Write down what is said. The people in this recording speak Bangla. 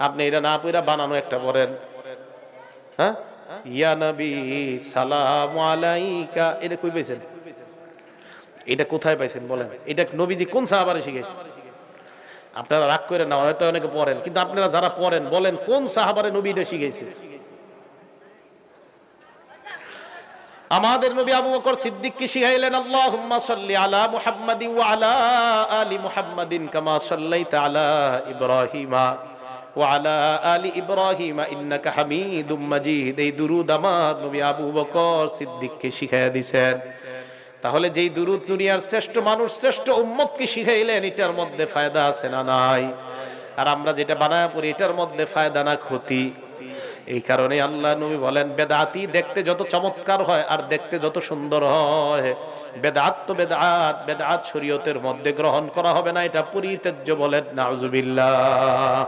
আপনি এটা না পড়া বানানো একটা পড়েন, হ্যাঁ, ইয়া নবী সালাম আলাইকা, এটা কই পাইছেন? এটা কোথায় পাইছেন বলেন? এটা নবীজি কোন সাহাবারে শিখাইছে? আপনারা রাগ করে না, হয়তো অনেকে পড়েন, কিন্তু আপনারা যারা পড়েন বলেন কোন সাহাবারে নবী এটা শিখাইছে? আমাদের নবী আবু বকর সিদ্দিক কি শিখাইলেন? আল্লাহুম্মা সাল্লি আলা মুহাম্মাদিন ওয়া আলা আলি মুহাম্মাদিন কামা সাল্লাইতা আলা ইব্রাহিমা ওয়া আলা আলি ইব্রাহিমা ইন্নাকা হামিদুম মাজিদ। এই দুরূদ আমার নবী আবু বকর সিদ্দিককে শিখাইয়া দিয়েছেন। তাহলে যেই দুরূদ দুনিয়ার শ্রেষ্ঠ মানুষ শ্রেষ্ঠ উম্মতকে শিখাইলেন, এটার মধ্যে ফায়দা আছে না নাই? আর আমরা যেটা বানায় পড়ি এটার মধ্যে ফায়দা না ক্ষতি? এই কারণে আল্লাহ নবী বলেন, বেদাতি দেখতে যত চমৎকার হয় আর দেখতে যত সুন্দর হয়, বেদাত তো বেদাত, বেদাত শরীয়তের মধ্যে গ্রহণ করা হবে না, এটা পরিত্যাজ্য। বলেন নাউজুবিল্লাহ।